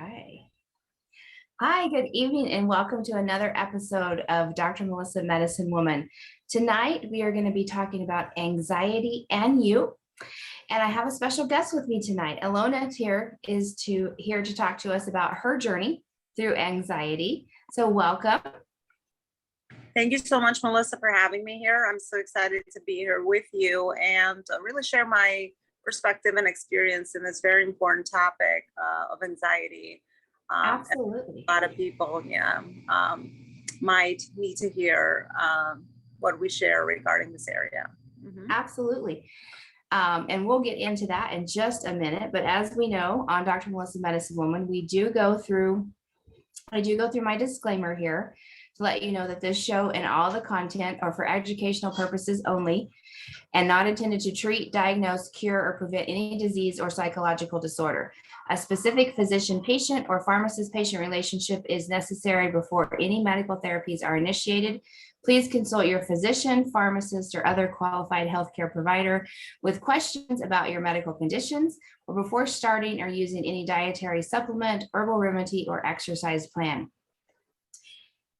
Okay. Hi, good evening, and welcome to another episode of Dr. Melissa Medicine Woman. Tonight, we are going to be talking about anxiety and you. And I have a special guest with me tonight. Elona here to talk to us about her journey through anxiety. So welcome. Thank you so much, Melissa, for having me here. I'm so excited to be here with you and really share my perspective and experience in this very important topic of anxiety. Absolutely. A lot of people, might need to hear what we share regarding this area. Mm-hmm. Absolutely. And we'll get into that in just a minute. But as we know, on Dr. Melissa Medicine Woman, I do go through my disclaimer here to let you know that this show and all the content are for educational purposes only and not intended to treat, diagnose, cure, or prevent any disease or psychological disorder. A specific physician-patient or pharmacist-patient relationship is necessary before any medical therapies are initiated. Please consult your physician, pharmacist, or other qualified healthcare provider with questions about your medical conditions or before starting or using any dietary supplement, herbal remedy, or exercise plan.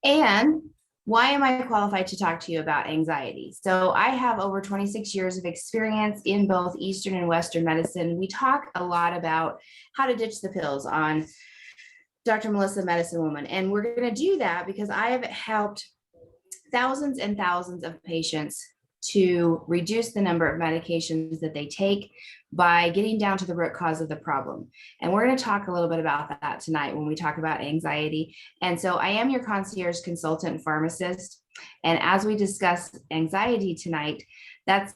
And why am I qualified to talk to you about anxiety? So I have over 26 years of experience in both Eastern and Western medicine. We talk a lot about how to ditch the pills on Dr. Melissa Medicine Woman. And we're going to do that because I have helped thousands and thousands of patients to reduce the number of medications that they take by getting down to the root cause of the problem. And we're going to talk a little bit about that tonight when we talk about anxiety. And so I am your concierge consultant pharmacist. And as we discuss anxiety tonight, it's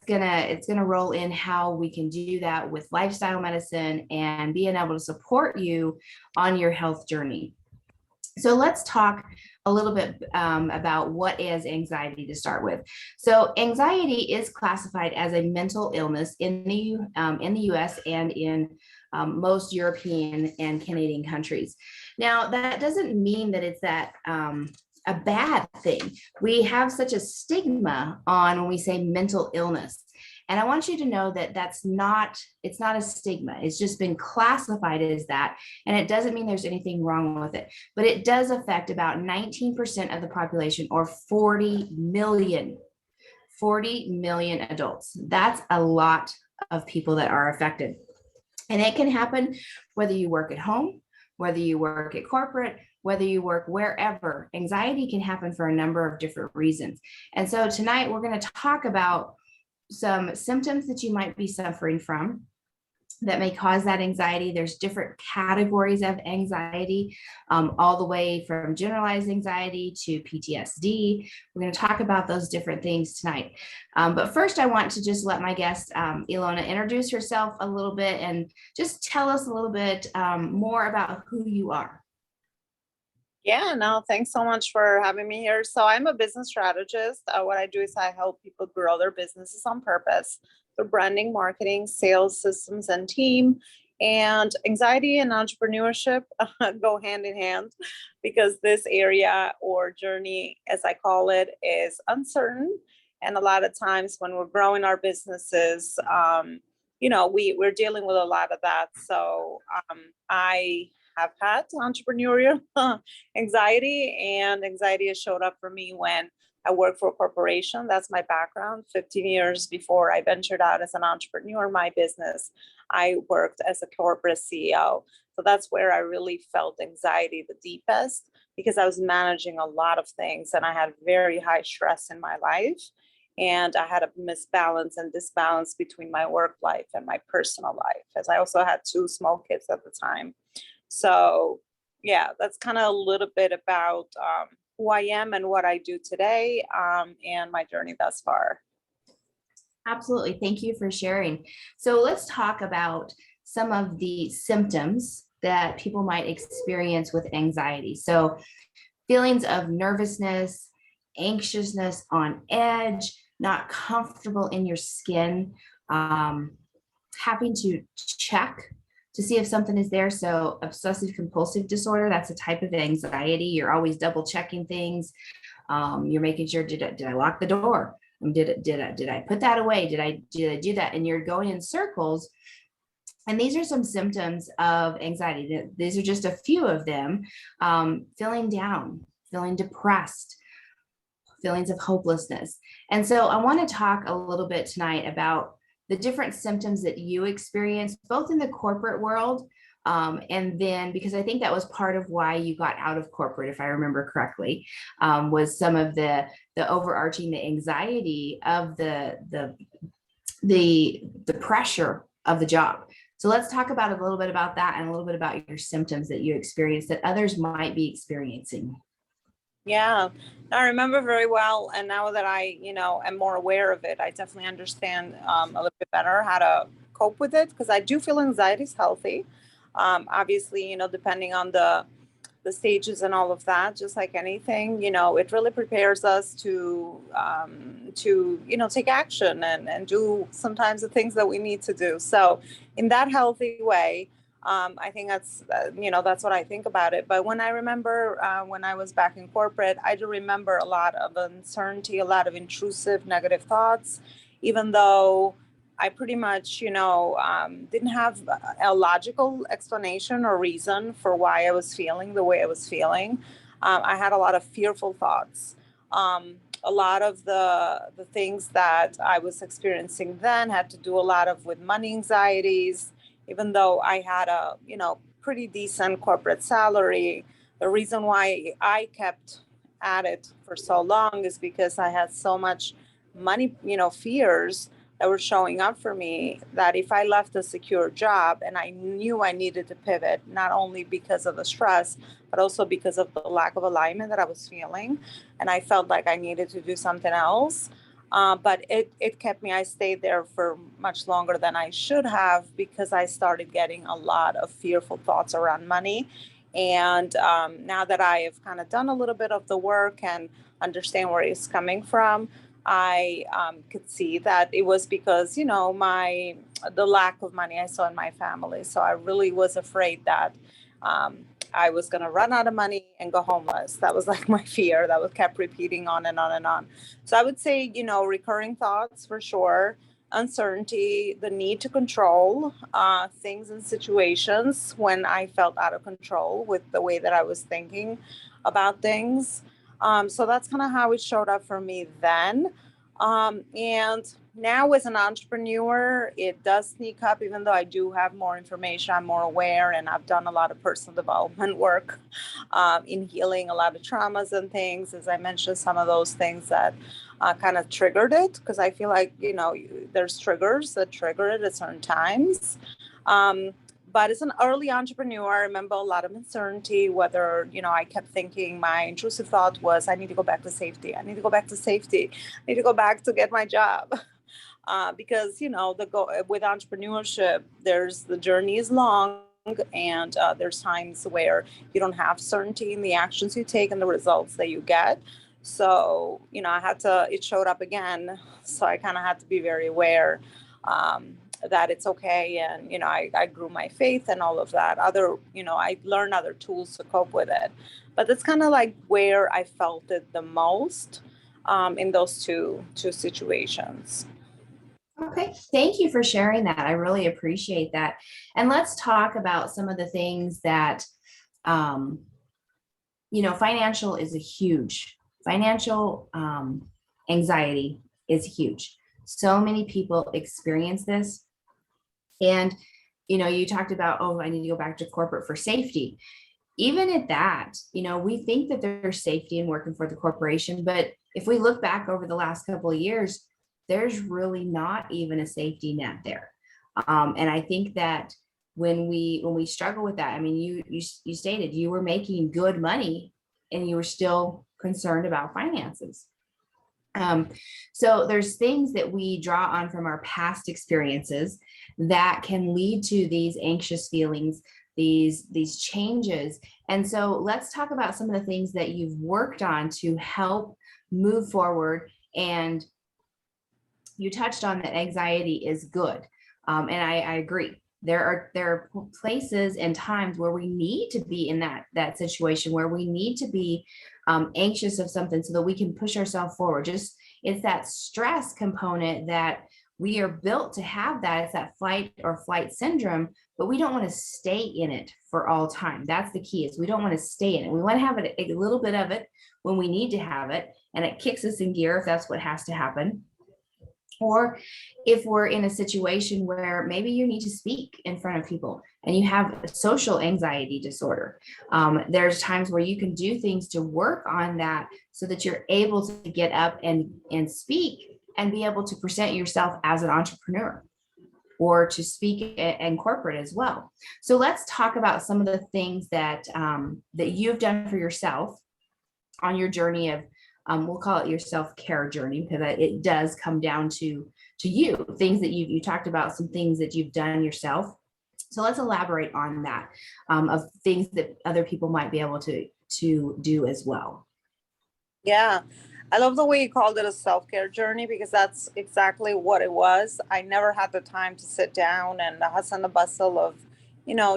gonna roll in how we can do that with lifestyle medicine and being able to support you on your health journey. So let's talk a little bit about what is anxiety to start with. So anxiety is classified as a mental illness in the US and in most European and Canadian countries. Now, that doesn't mean that it's a bad thing. We have such a stigma on when we say mental illness. And I want you to know that it's not a stigma. It's just been classified as that. And it doesn't mean there's anything wrong with it, but it does affect about 19% of the population, or 40 million adults. That's a lot of people that are affected. And it can happen whether you work at home, whether you work at corporate, whether you work wherever. Anxiety can happen for a number of different reasons. And so tonight we're going to talk about some symptoms that you might be suffering from that may cause that anxiety. There's different categories of anxiety, all the way from generalized anxiety to PTSD. We're going to talk about those different things tonight. But first, I want to just let my guest, Elona, introduce herself a little bit and just tell us a little bit more about who you are. Yeah, no, thanks so much for having me here. So I'm a business strategist. What I do is I help people grow their businesses on purpose through branding, marketing, sales, systems, and team. And anxiety and entrepreneurship go hand in hand because this area, or journey, as I call it, is uncertain. And a lot of times when we're growing our businesses, we're dealing with a lot of that. So I have had entrepreneurial anxiety, and anxiety has showed up for me when I work for a corporation. That's my background. 15 years before I ventured out as an entrepreneur, my business, I worked as a corporate CEO. So that's where I really felt anxiety the deepest, because I was managing a lot of things and I had very high stress in my life. And I had a misbalance and disbalance between my work life and my personal life, as I also had 2 small kids at the time. So yeah, that's kind of a little bit about who I am and what I do today, and my journey thus far. Absolutely. Thank you for sharing. So let's talk about some of the symptoms that people might experience with anxiety. So feelings of nervousness, anxiousness, on edge, not comfortable in your skin, having to check to see if something is there. So obsessive compulsive disorder, that's a type of anxiety. You're always double checking things. You're making sure, did I lock the door? Did I put that away? Did I do that? And you're going in circles And these are some symptoms of anxiety. These are just a few of them. Feeling down, feeling depressed, feelings of hopelessness. And so I want to talk a little bit tonight about the different symptoms that you experience, both in the corporate world, and then because I think that was part of why you got out of corporate, if I remember correctly, was some of the overarching the anxiety of the pressure of the job. So let's talk about a little bit about that and a little bit about your symptoms that you experience that others might be experiencing. Yeah, I remember very well. And now that I, am more aware of it, I definitely understand a little bit better how to cope with it, because I do feel anxiety is healthy. Obviously, depending on the stages and all of that, just like anything, it really prepares us to take action and do sometimes the things that we need to do. So in that healthy way, I think that's what I think about it. But when I remember when I was back in corporate, I do remember a lot of uncertainty, a lot of intrusive negative thoughts, even though I pretty much, didn't have a logical explanation or reason for why I was feeling the way I was feeling. I had a lot of fearful thoughts. A lot of the things that I was experiencing then had to do a lot of with money anxieties. Even though I had a, pretty decent corporate salary, the reason why I kept at it for so long is because I had so much money, fears that were showing up for me, that if I left a secure job and I knew I needed to pivot, not only because of the stress, but also because of the lack of alignment that I was feeling, and I felt like I needed to do something else. But it kept me, I stayed there for much longer than I should have, because I started getting a lot of fearful thoughts around money. And now that I have kind of done a little bit of the work and understand where it's coming from, I could see that it was because, the lack of money I saw in my family. So I really was afraid that I was going to run out of money and go homeless. That was like my fear that was kept repeating on and on and on. So I would say, recurring thoughts for sure, uncertainty, the need to control things and situations when I felt out of control with the way that I was thinking about things. So that's kind of how it showed up for me then. And now as an entrepreneur, it does sneak up, even though I do have more information, I'm more aware, and I've done a lot of personal development work in healing a lot of traumas and things. As I mentioned, some of those things that kind of triggered it, because I feel like, there's triggers that trigger it at certain times. But as an early entrepreneur, I remember a lot of uncertainty, whether, I kept thinking, my intrusive thought was, I need to go back to safety. I need to go back to safety. I need to go back to get my job. Because, with entrepreneurship, the journey is long, and there's times where you don't have certainty in the actions you take and the results that you get. So, it showed up again. So I kind of had to be very aware. That it's okay. And, I grew my faith and all of that. I learned other tools to cope with it. But that's kind of like where I felt it the most in those two situations. Okay, thank you for sharing that. I really appreciate that. And let's talk about some of the things that, um, financial is a huge, financial anxiety is huge. So many people experience this. And, you talked about, oh, I need to go back to corporate for safety. Even at that, we think that there's safety in working for the corporation, but if we look back over the last couple of years, there's really not even a safety net there. And I think that when we struggle with that, I mean, you stated you were making good money and you were still concerned about finances. So there's things that we draw on from our past experiences that can lead to these anxious feelings, these changes. And so let's talk about some of the things that you've worked on to help move forward. And you touched on that anxiety is good. And I agree. There are places and times where we need to be in that situation where we need to be anxious of something so that we can push ourselves forward. Just it's that stress component that We are built to have that. It's that fight or flight syndrome, but we don't want to stay in it for all time. That's the key, is we don't want to stay in it. We want to have it, a little bit of it when we need to have it, and it kicks us in gear if that's what has to happen. Or if we're in a situation where maybe you need to speak in front of people and you have a social anxiety disorder, there's times where you can do things to work on that so that you're able to get up and speak and be able to present yourself as an entrepreneur, or to speak in corporate as well. So let's talk about some of the things that that you've done for yourself on your journey of, we'll call it your self-care journey, because it does come down to you, things that you talked about, some things that you've done yourself. So let's elaborate on that, of things that other people might be able to do as well. Yeah. I love the way you called it a self-care journey, because that's exactly what it was. I never had the time to sit down, and the hustle and the bustle of,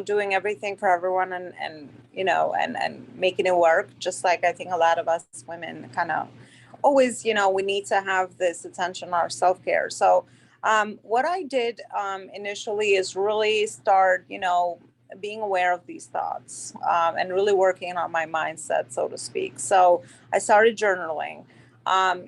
doing everything for everyone, and making it work. Just like I think a lot of us women kind of always, we need to have this attention on our self-care. So what I did initially is really start, being aware of these thoughts, and really working on my mindset, so to speak. So I started journaling.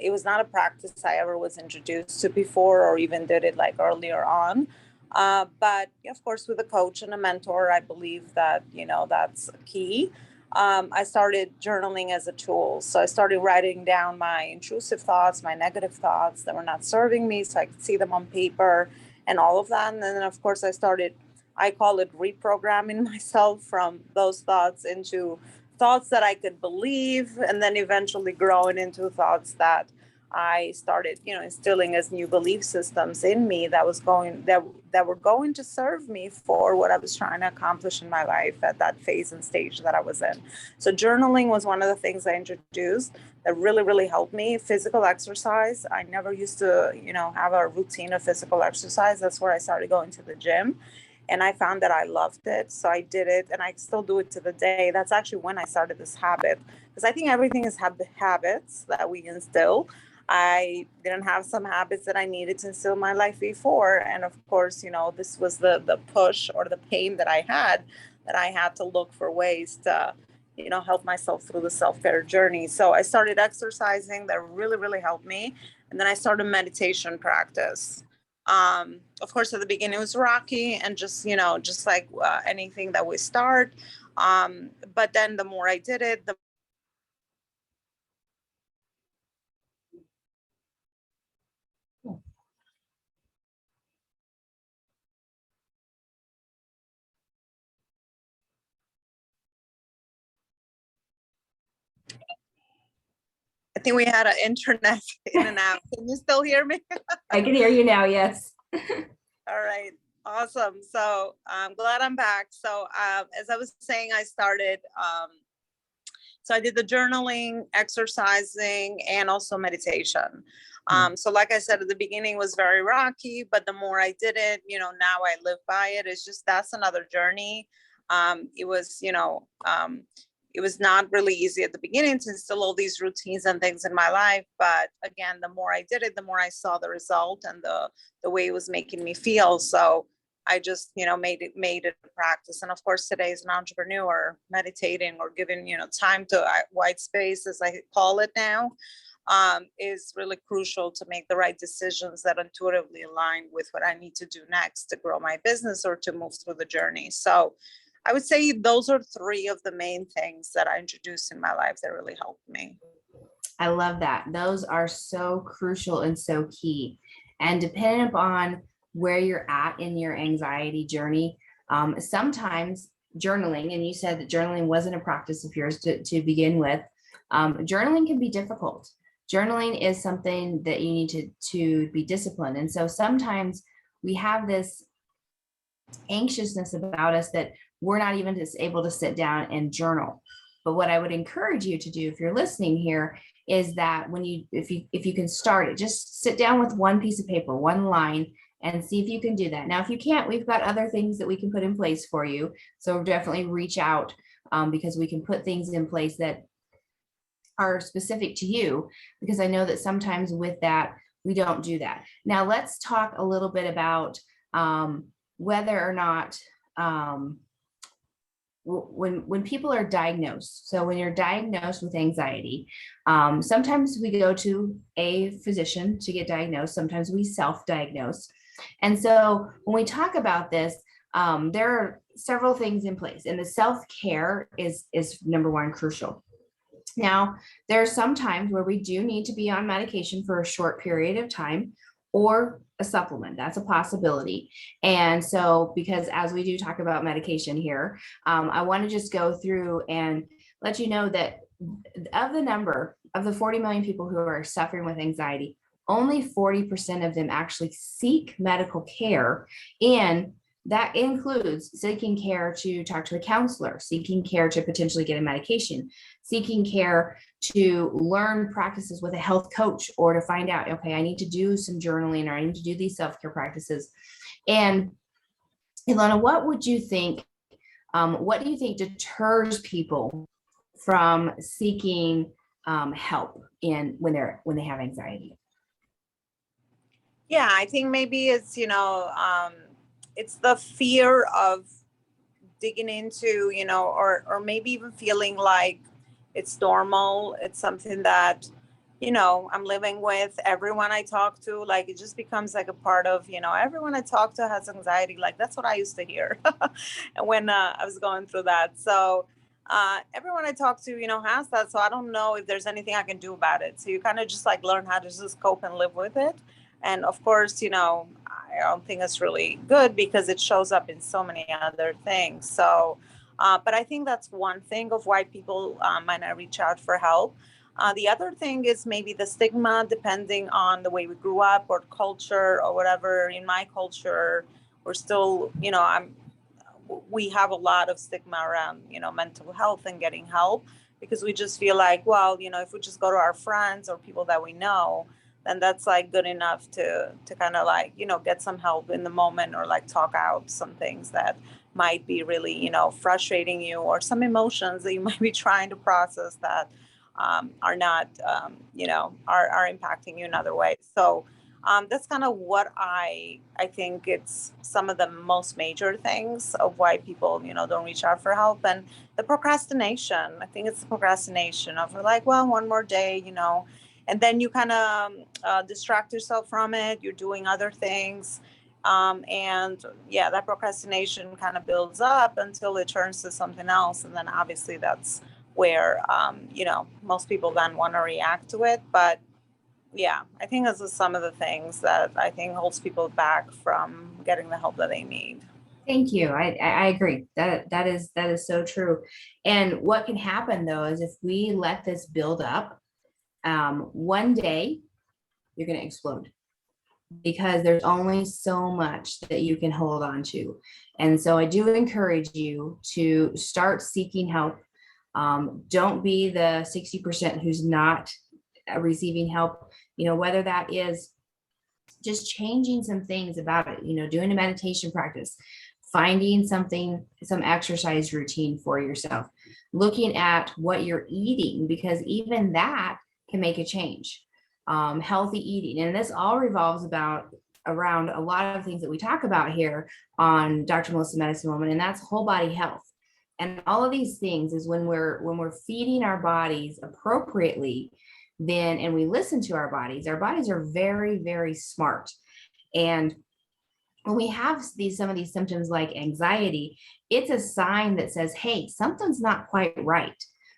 It was not a practice I ever was introduced to before, or even did it like earlier on. But of course, with a coach and a mentor, I believe that, that's key. I started journaling as a tool. So I started writing down my intrusive thoughts, my negative thoughts that were not serving me, so I could see them on paper and all of that. And then, of course, I call it reprogramming myself from those thoughts into thoughts that I could believe, and then eventually growing into thoughts that I started, instilling as new belief systems in me that were going to serve me for what I was trying to accomplish in my life at that phase and stage that I was in. So journaling was one of the things I introduced that really, really helped me. Physical exercise. I never used to, have a routine of physical exercise. That's where I started going to the gym. And I found that I loved it. So I did it, and I still do it to the day. That's actually when I started this habit, because I think everything is habits that we instill. I didn't have some habits that I needed to instill in my life before. And of course, this was the push or the pain that I had to look for ways to, help myself through the self-care journey. So I started exercising. That really, really helped me. And then I started meditation practice. Of course, at the beginning it was rocky, and just like anything that we start. But then the more I did it, I think we had an internet in and out. Can you still hear me? I can hear you now. Yes. All right. Awesome. So I'm glad I'm back. So as I was saying, so I did the journaling, exercising, and also meditation. So like I said, at the beginning was very rocky, but the more I did it, now I live by it. It's just, that's another journey. It was, it was not really easy at the beginning to instill all these routines and things in my life. But again, the more I did it, the more I saw the result and the way it was making me feel. So I just, made it a practice. And of course, today as an entrepreneur, meditating or giving, time to white space, as I call it now, is really crucial to make the right decisions that intuitively align with what I need to do next to grow my business or to move through the journey. So I would say those are three of the main things that I introduced in my life that really helped me. I love that. Those are so crucial and so key. And depending upon where you're at in your anxiety journey, sometimes journaling, and you said that journaling wasn't a practice of yours to begin with, journaling can be difficult. Journaling is something that you need to be disciplined. And so sometimes we have this anxiousness about us that we're not even just able to sit down and journal. But what I would encourage you to do, if you're listening here, is that if you can start it, just sit down with one piece of paper, one line, and see if you can do that. Now, if you can't, we've got other things that we can put in place for you. So definitely reach out, because we can put things in place that are specific to you, because I know that sometimes with that, we don't do that. Now let's talk a little bit about whether or not when people are diagnosed. So when you're diagnosed with anxiety, sometimes we go to a physician to get diagnosed. Sometimes we self-diagnose. And so when we talk about this, there are several things in place, and the self-care is number one, crucial. Now, there are some times where we do need to be on medication for a short period of time, or a supplement. That's a possibility. And so, because as we do talk about medication here, I want to just go through and let you know that of the number of the 40 million people who are suffering with anxiety, only 40% of them actually seek medical care. And that includes seeking care to talk to a counselor, seeking care to potentially get a medication, seeking care to learn practices with a health coach, or to find out, okay, I need to do some journaling, or I need to do these self-care practices. And Elona, what do you think deters people from seeking help when they have anxiety? Yeah, I think maybe it's, it's the fear of digging into, or maybe even feeling like it's normal. It's something that, I'm living with. Everyone I talk to, like, it just becomes like a part of, everyone I talk to has anxiety. Like, that's what I used to hear when I was going through that. So everyone I talk to, has that. So I don't know if there's anything I can do about it. So you kind of just like learn how to just cope and live with it. And of course, I don't think it's really good because it shows up in so many other things. So, but I think that's one thing of why people might not reach out for help. The other thing is maybe the stigma, depending on the way we grew up or culture or whatever. In my culture, we're still, we have a lot of stigma around, mental health and getting help, because we just feel like, well, if we just go to our friends or people that we know, then that's like good enough to kind of like, get some help in the moment, or like talk out some things that might be really, frustrating you, or some emotions that you might be trying to process that are not, are impacting you in other ways. So that's kind of what I think it's some of the most major things of why people, don't reach out for help. And the procrastination, I think it's the procrastination of like, well, one more day, and then you kind of distract yourself from it. You're doing other things. And yeah, that procrastination kind of builds up until it turns to something else. And then obviously that's where, most people then want to react to it. But yeah, I think those are some of the things that I think holds people back from getting the help that they need. Thank you. I agree. That is so true. And what can happen though is if we let this build up, one day you're going to explode, because there's only so much that you can hold on to. And so I do encourage you to start seeking help. Don't be the 60% who's not receiving help, whether that is just changing some things about it, doing a meditation practice, finding some exercise routine for yourself, looking at what you're eating, because even that can make a change. Healthy eating, and this all revolves around a lot of things that we talk about here on Dr. Melissa Medicine Woman, and that's whole body health. And all of these things is when we're feeding our bodies appropriately, then, and we listen to our bodies are very, very smart. And when we have some of these symptoms like anxiety, it's a sign that says, hey, something's not quite right.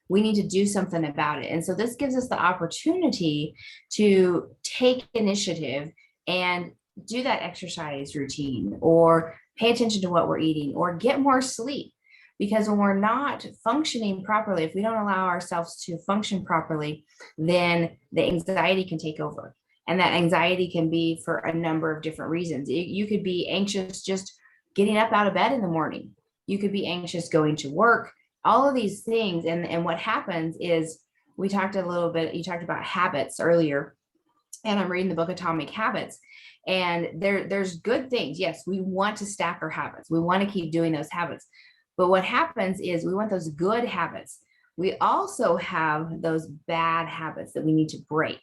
We need to do something about it. And so this gives us the opportunity to take initiative and do that exercise routine, or pay attention to what we're eating, or get more sleep. Because when we're not functioning properly, if we don't allow ourselves to function properly, then the anxiety can take over. And that anxiety can be for a number of different reasons. You could be anxious just getting up out of bed in the morning. You could be anxious going to work, all of these things. And what happens is, you talked about habits earlier, and I'm reading the book Atomic Habits. And there's good things. Yes, we want to stack our habits. We want to keep doing those habits. But what happens is we want those good habits. We also have those bad habits that we need to break.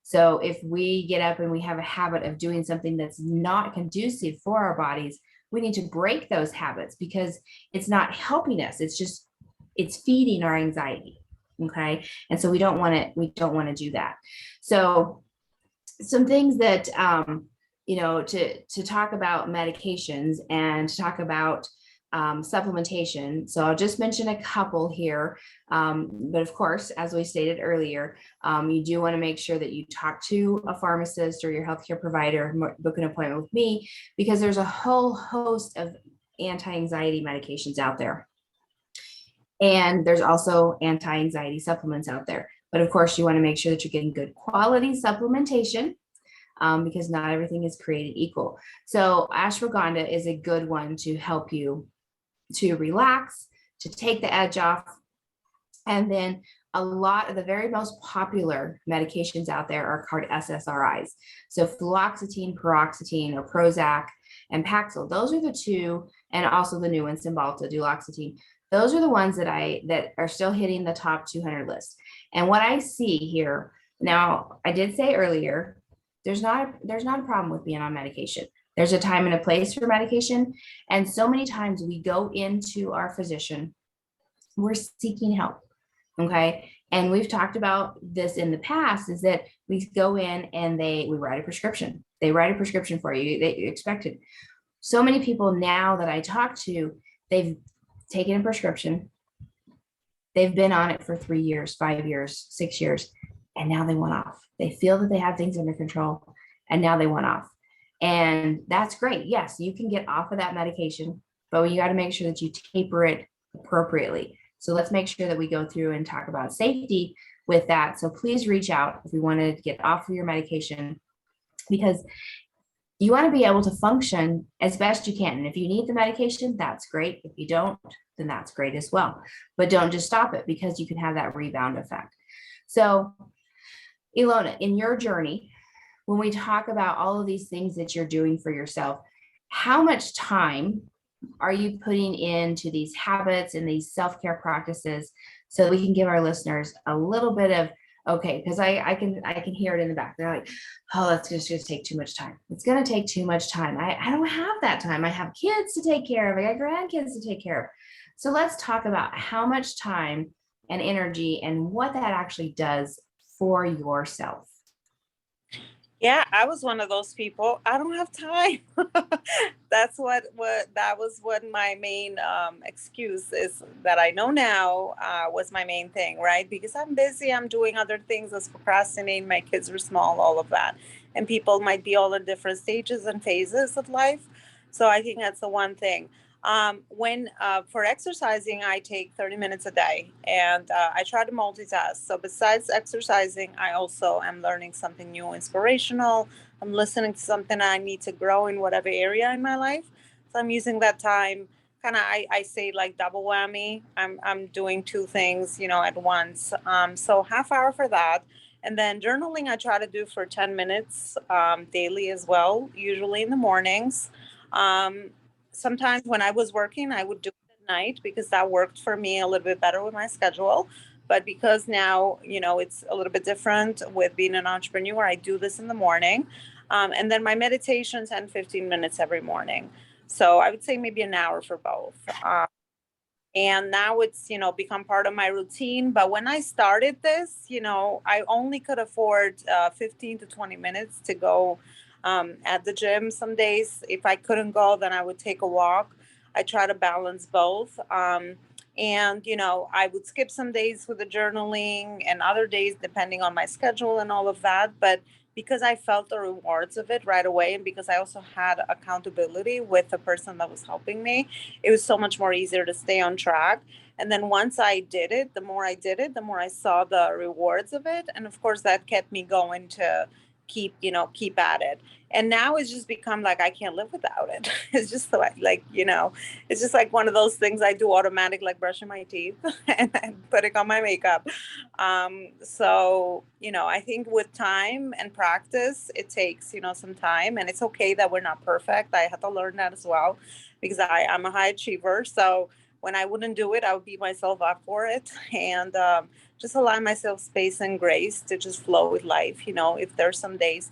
So if we get up and we have a habit of doing something that's not conducive for our bodies, we need to break those habits because it's not helping us. It's feeding our anxiety. Okay. And so we don't want to do that. So some things that to talk about medications and to talk about supplementation. So I'll just mention a couple here. But of course, as we stated earlier, you do want to make sure that you talk to a pharmacist or your healthcare provider, book an appointment with me, because there's a whole host of anti-anxiety medications out there. And there's also anti-anxiety supplements out there. But of course, you want to make sure that you're getting good quality supplementation, because not everything is created equal. So ashwagandha is a good one to help you to relax, to take the edge off. And then a lot of the very most popular medications out there are called SSRIs. So fluoxetine, paroxetine, or Prozac, and Paxil. Those are the two, and also the new one, Cymbalta, duloxetine. Those are the ones that are still hitting the top 200 list. And what I see here now, I did say earlier, there's not a problem with being on medication. There's a time and a place for medication. And so many times we go into our physician, we're seeking help. Okay. And we've talked about this in the past, is that we go in and we write a prescription. They write a prescription for you. They expect it. So many people now that I talk to, they've taken a prescription. They've been on it for 3 years, 5 years, 6 years, and now they want off. They feel that they have things under control, and now they want off. And that's great. Yes, you can get off of that medication, but you got to make sure that you taper it appropriately. So let's make sure that we go through and talk about safety with that. So please reach out if you want to get off of your medication, because you want to be able to function as best you can. And if you need the medication, that's great. If you don't, then that's great as well. But don't just stop it, because you can have that rebound effect. So Elona, in your journey, when we talk about all of these things that you're doing for yourself, how much time are you putting into these habits and these self-care practices so that we can give our listeners a little bit of, okay, because I can hear it in the back. They're like, oh, that's just take too much time. It's going to take too much time. I don't have that time. I have kids to take care of. I got grandkids to take care of. So let's talk about how much time and energy and what that actually does for yourself. Yeah, I was one of those people. I don't have time. That's what that was what my main excuse is, that I know now was my main thing, right? Because I'm busy, I'm doing other things, I was procrastinating, my kids were small, all of that. And people might be all in different stages and phases of life. So I think that's the one thing. When for exercising, I take 30 minutes a day, and I try to multitask. So besides exercising, I also am learning something new, inspirational. I'm listening to something I need to grow in whatever area in my life. So I'm using that time kind of, I say, like double whammy. I'm doing two things, at once. So half hour for that. And then journaling, I try to do for 10 minutes daily as well, usually in the mornings. Um, Sometimes when I was working, I would do it at night because that worked for me a little bit better with my schedule. But because now, it's a little bit different with being an entrepreneur, I do this in the morning. And then my meditation, 10, 15 minutes every morning. So I would say maybe an hour for both. And now it's, become part of my routine. But when I started this, I only could afford 15 to 20 minutes to go at the gym some days. If I couldn't go, then I would take a walk. I try to balance both. And, I would skip some days with the journaling and other days depending on my schedule and all of that. But because I felt the rewards of it right away, and because I also had accountability with the person that was helping me, it was so much more easier to stay on track. And then once I did it, the more I did it, the more I saw the rewards of it. And of course, that kept me going to keep at it. And now it's just become like I can't live without it. It's just it's just like one of those things I do automatic, like brushing my teeth and putting on my makeup. So I think with time and practice, it takes some time, and it's okay that we're not perfect. I had to learn that as well, because I'm a high achiever. So when I wouldn't do it, I would beat myself up for it. And just allow myself space and grace to just flow with life. If there's some days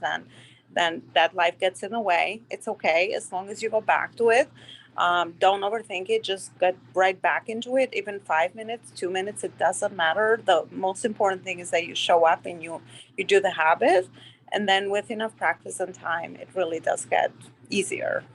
then that life gets in the way, it's okay as long as you go back to it. Don't overthink it, just get right back into it. Even 5 minutes, 2 minutes, it doesn't matter. The most important thing is that you show up and you do the habit, and then with enough practice and time, it really does get easier.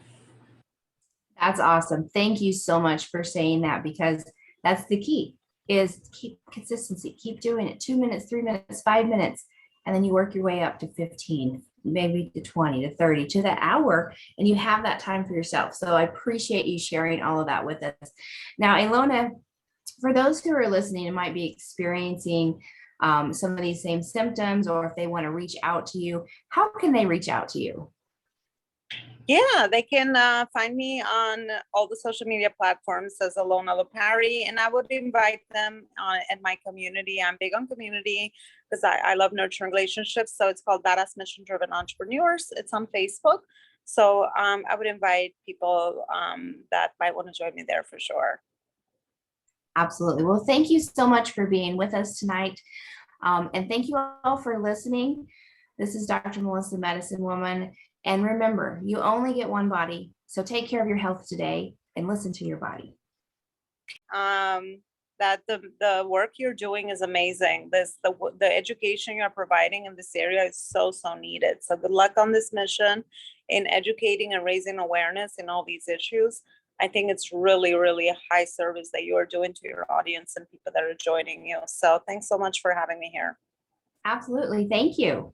That's awesome. Thank you so much for saying that, because that's the key, is keep consistency, keep doing it. 2 minutes, 3 minutes, 5 minutes, and then you work your way up to 15, maybe to 20, to 30, to the hour, and you have that time for yourself. So I appreciate you sharing all of that with us. Now, Elona, for those who are listening and might be experiencing some of these same symptoms, or if they want to reach out to you, how can they reach out to you? Yeah, they can find me on all the social media platforms as Elona Lopari, and I would invite them at my community. I'm big on community because I love nurturing relationships. So it's called Badass Mission Driven Entrepreneurs. It's on Facebook. So I would invite people that might want to join me there for sure. Absolutely. Well, thank you so much for being with us tonight. And thank you all for listening. This is Dr. Melissa, Medicine Woman. And remember, you only get one body. So take care of your health today and listen to your body. That the work you're doing is amazing. The education you're providing in this area is so needed. So good luck on this mission in educating and raising awareness in all these issues. I think it's really, really a high service that you are doing to your audience and people that are joining you. So thanks so much for having me here. Absolutely. Thank you.